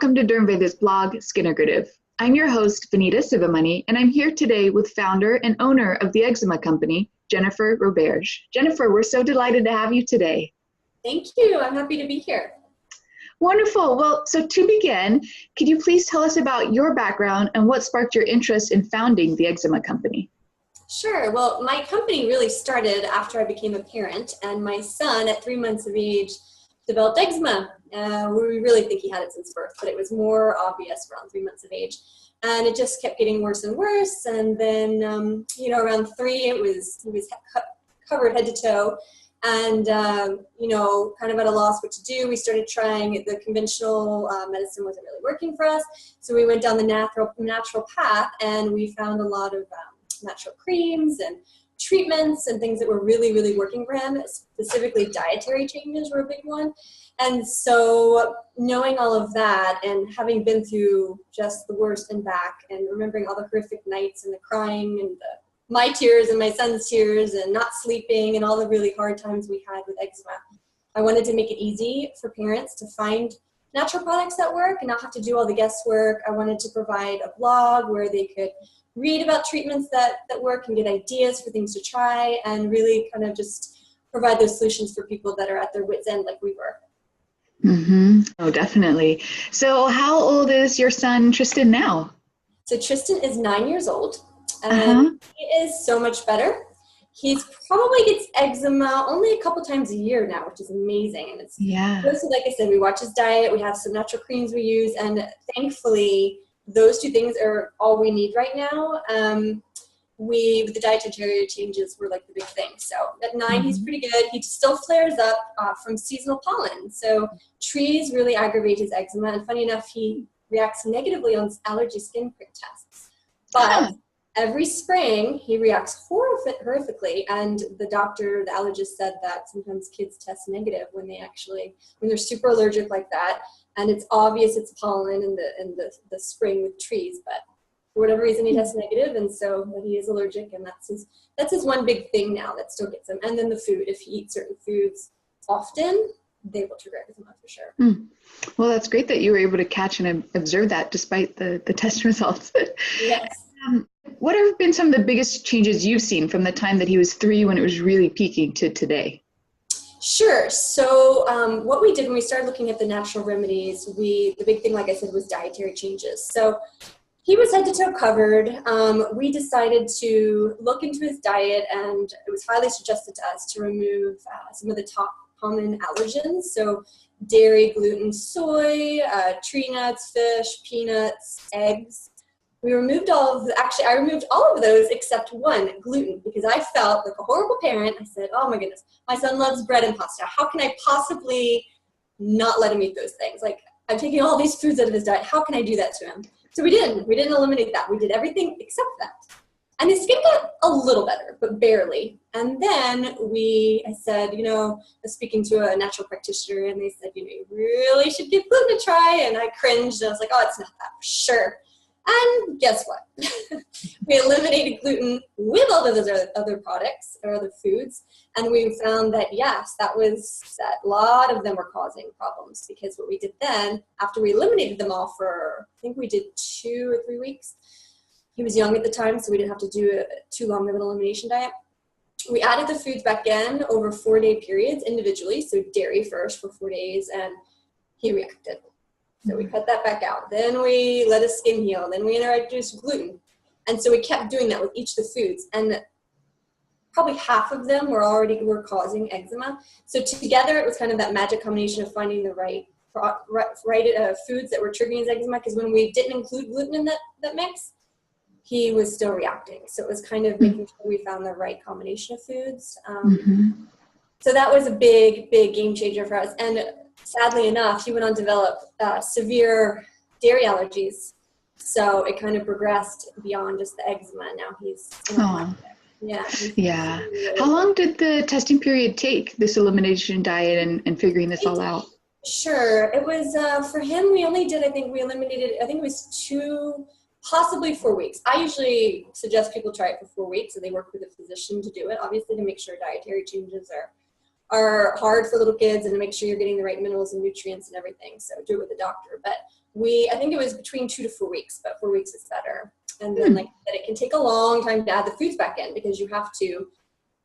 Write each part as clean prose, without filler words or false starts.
welcome to Dermved's blog, Skinterview. I'm your host, Vanita Sivamoney, and I'm here today with founder and owner of the Eczema Company, Jennifer Roberge. Jennifer, we're so delighted to have you today. Thank you. I'm happy to be here. Wonderful. Well, so to begin, could you please tell us about your background and what sparked your interest in founding the Eczema Company? Sure. Well, my company really started after I became a parent, and my son at 3 months of age developed eczema. We really think he had it since birth, but it was more obvious around 3 months of age. And it just kept getting worse and worse. And then, around 3, he was covered head to toe. And, kind of at a loss what to do. We started trying the conventional medicine wasn't really working for us. So we went down the natural path, and we found a lot of natural creams and treatments and things that were really, really working for him. Specifically, dietary changes were a big one. And so knowing all of that and having been through just the worst and back and remembering all the horrific nights and the crying and my tears and my son's tears and not sleeping and all the really hard times we had with eczema, I wanted to make it easy for parents to find natural products that work and not have to do all the guesswork. I wanted to provide a blog where they could read about treatments that work and get ideas for things to try and really kind of just provide those solutions for people that are at their wits' end like we were. Mm-hmm. Oh, definitely. So how old is your son, Tristan, now? So Tristan is 9 years old, and he is so much better. He's probably gets eczema only a couple times a year now, which is amazing. And it's mostly, like I said, we watch his diet, we have some natural creams we use, and thankfully those two things are all we need right now. With the dietary changes were like the big thing. So at 9, he's pretty good. He still flares up from seasonal pollen. So trees really aggravate his eczema. And funny enough, he reacts negatively on allergy skin prick tests. But every spring, he reacts horrifically. And the allergist said that sometimes kids test negative when they're super allergic like that. And it's obvious it's pollen in the spring with trees, but for whatever reason he tests negative, and so he is allergic, and that's his one big thing now that still gets him. And then the food, if he eats certain foods often, they will trigger eczema for sure. Well, that's great that you were able to catch and observe that despite the test results. Yes. What have been some of the biggest changes you've seen from the time that he was 3 when it was really peaking to today? Sure. So what we did when we started looking at the natural remedies, the big thing, like I said, was dietary changes. So he was head to toe covered. We decided to look into his diet, and it was highly suggested to us to remove some of the top common allergens. So dairy, gluten, soy, tree nuts, fish, peanuts, eggs. We removed I removed all of those except one, gluten, because I felt like a horrible parent. I said, oh my goodness, my son loves bread and pasta. How can I possibly not let him eat those things? Like, I'm taking all these foods out of his diet. How can I do that to him? So we didn't eliminate that. We did everything except that. And his skin got a little better, but barely. And then I said, speaking to a natural practitioner, and they said, you really should give gluten a try. And I cringed, and I was like, oh, it's not that for sure. And guess what? We eliminated gluten with all of those other products or other foods. And we found that, yes, that a lot of them were causing problems, because what we did then, after we eliminated them all for, I think we did 2 or 3 weeks. He was young at the time, so we didn't have to do too long of an elimination diet. We added the foods back in over 4-day periods individually. So dairy first for 4 days, and he reacted. So we cut that back out. Then we let his skin heal. Then we introduced gluten. And so we kept doing that with each of the foods. And probably half of them were causing eczema. So together it was kind of that magic combination of finding the right foods that were triggering his eczema. Because when we didn't include gluten in that mix, he was still reacting. So it was kind of making sure we found the right combination of foods. So that was a big, big game changer for us. And sadly enough, he went on to develop severe dairy allergies. So it kind of progressed beyond just the eczema. And now he's Yeah. How long did the testing period take, this elimination diet and figuring this all out? Sure. It was, for him, we eliminated, I think it was 2, possibly 4 weeks. I usually suggest people try it for 4 weeks, so they work with a physician to do it, obviously, to make sure dietary changes are hard for little kids, and to make sure you're getting the right minerals and nutrients and everything. So do it with a doctor. But I think it was between 2 to 4 weeks, but 4 weeks is better. And then, like I said, it can take a long time to add the foods back in, because you have to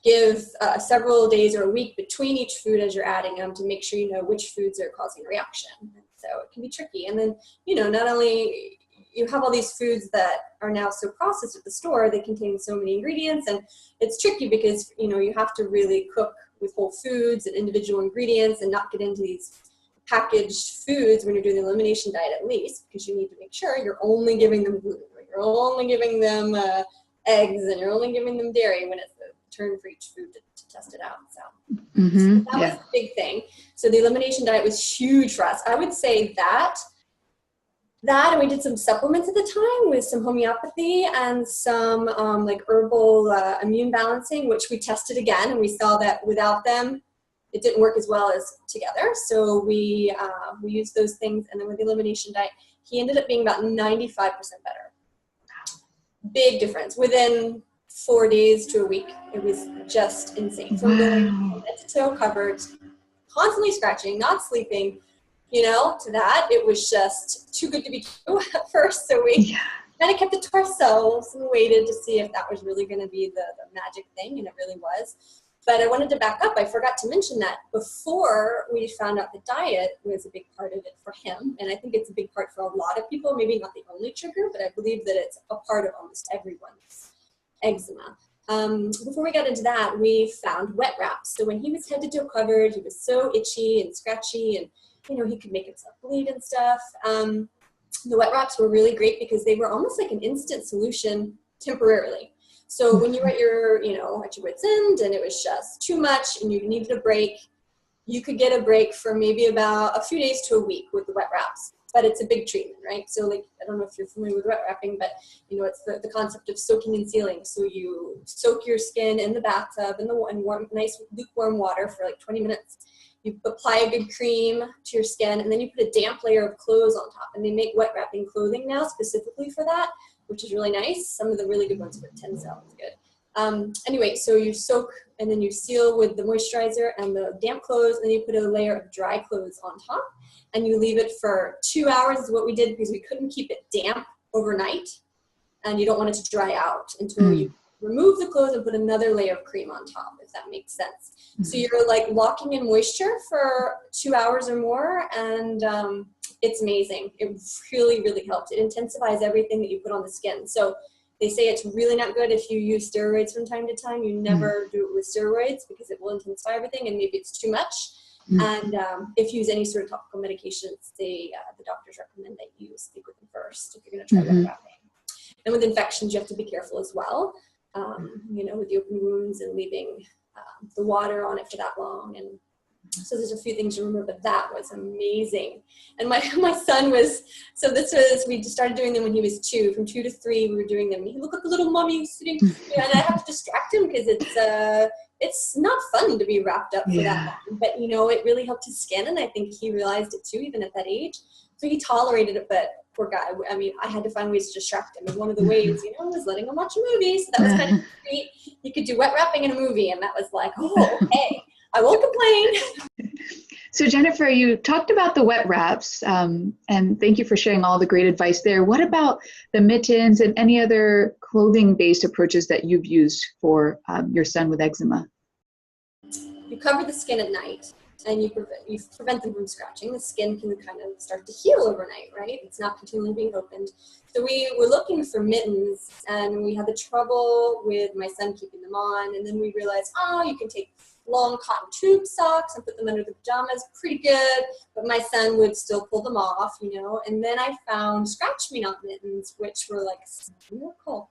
give several days or a week between each food as you're adding them to make sure you know which foods are causing a reaction. So it can be tricky. And then, not only you have all these foods that are now so processed at the store, they contain so many ingredients, and it's tricky because, you have to really cook with whole foods and individual ingredients and not get into these packaged foods when you're doing the elimination diet, at least, because you need to make sure you're only giving them gluten, or you're only giving them eggs, and you're only giving them dairy when it's the turn for each food to test it out. So, so that was a big thing. So the elimination diet was huge for us. I would say that, and we did some supplements at the time with some homeopathy and some like herbal immune balancing, which we tested again, and we saw that without them, it didn't work as well as together. So we used those things, and then with the elimination diet, he ended up being about 95% better. Big difference within 4 days to a week. It was just insane. From going head to toe covered, constantly scratching, not sleeping, to that, it was just too good to be true at first. So we kind of kept it to ourselves and waited to see if that was really going to be the magic thing, and it really was. But I wanted to back up. I forgot to mention that before we found out the diet was a big part of it for him, and I think it's a big part for a lot of people, maybe not the only trigger, but I believe that it's a part of almost everyone's eczema. Before we got into that, we found wet wraps. So when he was head to toe covered, he was so itchy and scratchy, and he could make himself bleed and stuff. The wet wraps were really great because they were almost like an instant solution temporarily. So when you were at your wit's end and it was just too much and you needed a break, you could get a break for maybe about a few days to a week with the wet wraps. But it's a big treatment, right? So like, I don't know if you're familiar with wet wrapping, but it's the concept of soaking and sealing. So you soak your skin in the bathtub in warm, nice lukewarm water for like 20 minutes. You apply a good cream to your skin, and then you put a damp layer of clothes on top. And they make wet wrapping clothing now specifically for that, which is really nice. Some of the really good ones for Tencel is good. Anyway, so you soak and then you seal with the moisturizer and the damp clothes, and then you put a layer of dry clothes on top, and you leave it for 2 hours is what we did, because we couldn't keep it damp overnight, and you don't want it to dry out until you remove the clothes and put another layer of cream on top, if that makes sense. So you're like locking in moisture for 2 hours or more, and it's amazing. It really, really helps. It intensifies everything that you put on the skin. So they say it's really not good if you use steroids from time to time. You never do it with steroids because it will intensify everything, and maybe it's too much. And if you use any sort of topical medications, the doctors recommend that you stick with them first if you're going to try wet wrapping. And with infections, you have to be careful as well. With the open wounds and leaving the water on it for that long. And so there's a few things to remember, but that was amazing. And my son we just started doing them when he was 2. From 2 to 3, we were doing them. He looked like a little mummy sitting, and I have to distract him because it's not fun to be wrapped up for that long. But, it really helped his skin, and I think he realized it too, even at that age. So he tolerated it, but poor guy. I mean, I had to find ways to distract him. And one of the ways, was letting him watch a movie. So that was kind of sweet. You could do wet wrapping in a movie, and that was like, oh, okay, I won't complain. So Jennifer, you talked about the wet wraps, and thank you for sharing all the great advice there. What about the mittens and any other clothing-based approaches that you've used for your son with eczema? You cover the skin at night, and you prevent them from scratching. The skin can kind of start to heal overnight, right? It's not continually being opened. So we were looking for mittens, and we had the trouble with my son keeping them on, and then we realized, you can take long cotton tube socks and put them under the pajamas, pretty good, but my son would still pull them off, and then I found scratch me not mittens, which were like so cool.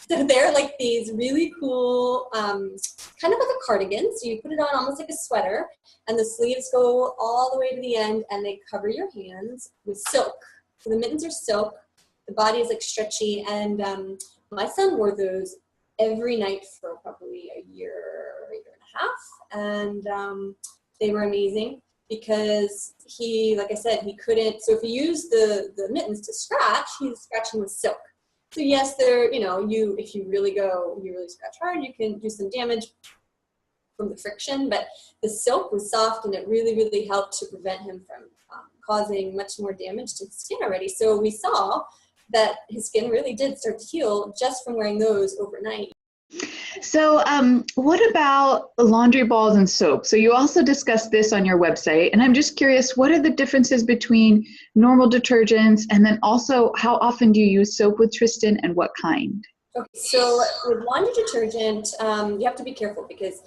So they're like these really cool, kind of like a cardigan. So you put it on almost like a sweater, and the sleeves go all the way to the end, and they cover your hands with silk. So the mittens are silk. The body is like stretchy, and my son wore those every night for probably a year and a half, and they were amazing because he, like I said, he couldn't. So if he used the mittens to scratch, he was scratching with silk. So yes, they're, if you really scratch hard, you can do some damage. from the friction, but the soap was soft and it really, really helped to prevent him from causing much more damage to his skin already. So we saw that his skin really did start to heal just from wearing those overnight. So what about laundry balls and soap? So you also discussed this on your website, and I'm just curious, what are the differences between normal detergents, and then also how often do you use soap with Tristan and what kind? Okay, so with laundry detergent, you have to be careful because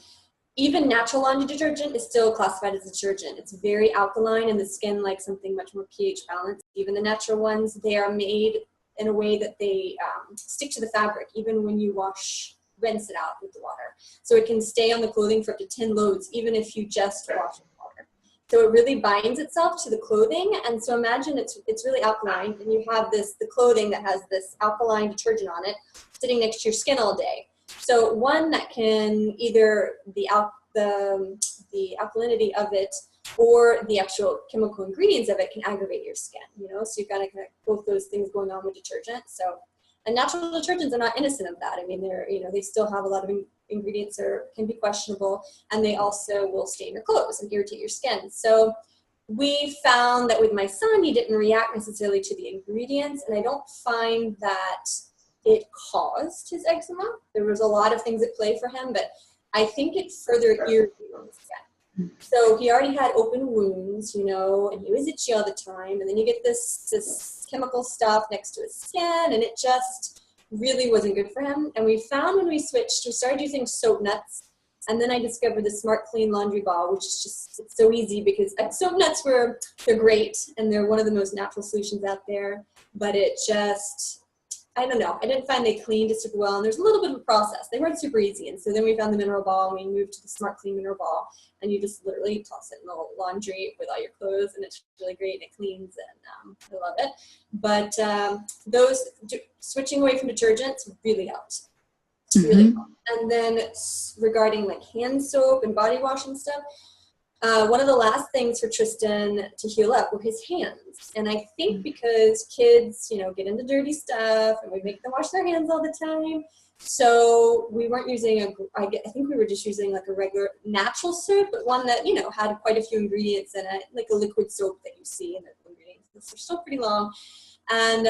even natural laundry detergent is still classified as a detergent. It's very alkaline and the skin likes something much more pH balanced. Even the natural ones, they are made in a way that they stick to the fabric, even when you rinse it out with the water. So it can stay on the clothing for up to 10 loads, even if you just wash it with water. So it really binds itself to the clothing. And so imagine it's really alkaline, and you have the clothing that has this alkaline detergent on it sitting next to your skin all day. So one that can either the alkalinity of it or the actual chemical ingredients of it can aggravate your skin, so you've got to kind of both those things going on with detergent. So, and natural detergents are not innocent of that. I mean, they still have a lot of ingredients that can be questionable, and they also will stain your clothes and irritate your skin. So we found that with my son, he didn't react necessarily to the ingredients, and I don't find that it caused his eczema. There was a lot of things at play for him, but I think it further irritated his skin. So he already had open wounds, and he was itchy all the time. And then you get this chemical stuff next to his skin, and it just really wasn't good for him. And we found when we started using soap nuts. And then I discovered the Smart Clean Laundry Ball, which is it's so easy because soap nuts they're great, and they're one of the most natural solutions out there. But it just, I don't know. I didn't find they cleaned it super well, and there's a little bit of a process. They weren't super easy, and so then we found the mineral ball, and we moved to the Smart Clean Mineral Ball, and you just literally toss it in the laundry with all your clothes, and it's really great, and it cleans, and I love it. But switching away from detergents really helped. Really helped. And then regarding like hand soap and body wash and stuff, one of the last things for Tristan to heal up were his hands. And I think because kids, get into dirty stuff and we make them wash their hands all the time. So we weren't using I think we were just using like a regular natural soap, but one that, had quite a few ingredients in it, like a liquid soap that you see in the ingredients. They're still pretty long. And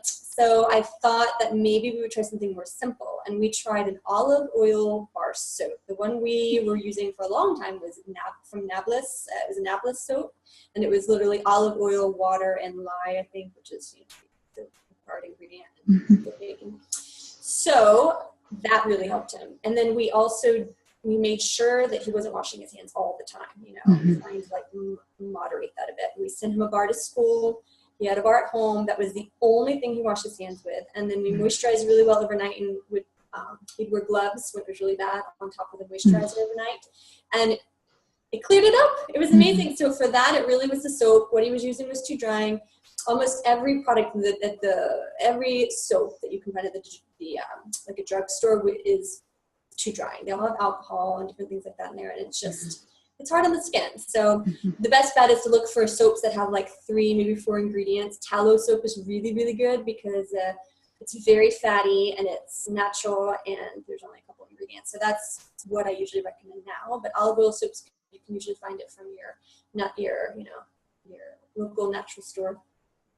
so I thought that maybe we would try something more simple, and we tried an olive oil bar soap. The one we were using for a long time was from Nablus. It was a Nablus soap, and it was literally olive oil, water, and lye, I think, which is the part ingredient. So that really helped him. And then we made sure that he wasn't washing his hands all the time, trying to like moderate that a bit. We sent him a bar to school. He had a bar at home. That was the only thing he washed his hands with. And then we moisturized really well overnight, and he'd wear gloves when it was really bad on top of the moisturizer overnight. And it cleared it up. It was amazing. So for that, it really was the soap. What he was using was too drying. Almost every product every soap that you can find at like a drugstore is too drying. They all have alcohol and different things like that in there, and it's hard on the skin. So the best bet is to look for soaps that have like 3, maybe 4 ingredients. Tallow soap is really, really good because it's very fatty and it's natural, and there's only a couple ingredients. So that's what I usually recommend now. But olive oil soaps, you can usually find it from your local natural store.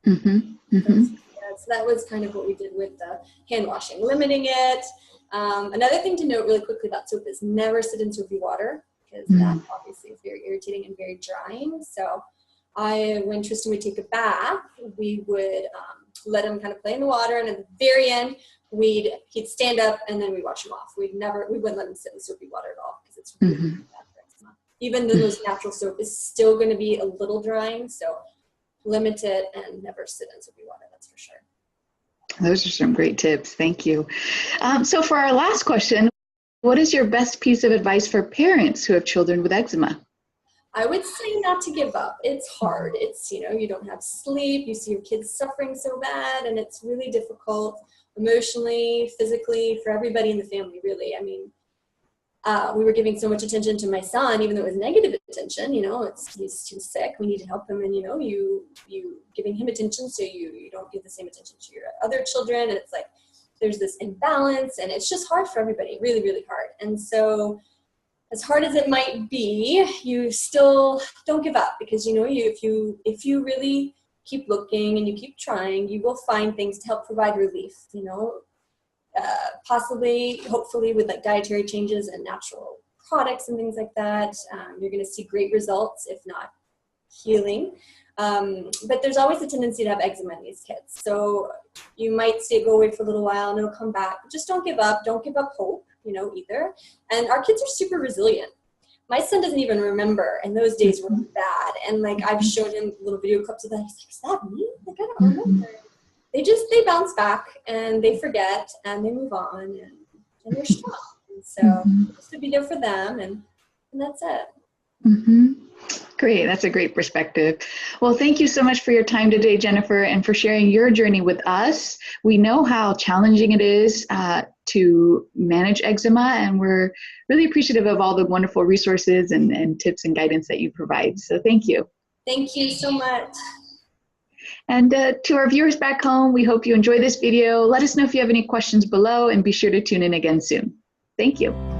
So that was kind of what we did with the hand washing, limiting it. Another thing to note really quickly about soap is never sit in soapy water, because that obviously is very irritating and very drying. So when Tristan would take a bath, we would let him kind of play in the water, and at the very end, he'd stand up and then we'd wash him off. We wouldn't let him sit in soapy water at all, because it's really bad for eczema. Even though those natural soap is still going to be a little drying, so limit it and never sit in soapy water, that's for sure. Those are some great tips. Thank you. So for our last question, what is your best piece of advice for parents who have children with eczema? I would say not to give up. It's hard. It's, you don't have sleep. You see your kids suffering so bad, and it's really difficult emotionally, physically, for everybody in the family, really. I mean, we were giving so much attention to my son, even though it was negative attention, he's too sick. We need to help him. And, you giving him attention, so you don't give the same attention to your other children. And it's like, there's this imbalance, and it's just hard for everybody, really, really hard. And so as hard as it might be, you still don't give up, because if you really keep looking and you keep trying, you will find things to help provide relief. Possibly, hopefully, with like dietary changes and natural products and things like that, you're going to see great results, if not healing. But there's always a tendency to have eczema in these kids. So you might see it go away for a little while and it'll come back. But just don't give up. Don't give up hope, either. And our kids are super resilient. My son doesn't even remember, and those days were bad. And like I've showed him little video clips of that. He's like, "Is that me? Like I don't remember." They bounce back and they forget and they move on, and they're strong. And so just to be there for them, and that's it. Mm-hmm. Great. That's a great perspective. Well, thank you so much for your time today, Jennifer, and for sharing your journey with us. We know how challenging it is to manage eczema, and we're really appreciative of all the wonderful resources and tips and guidance that you provide. So thank you. Thank you so much. And to our viewers back home, we hope you enjoy this video. Let us know if you have any questions below, and be sure to tune in again soon. Thank you.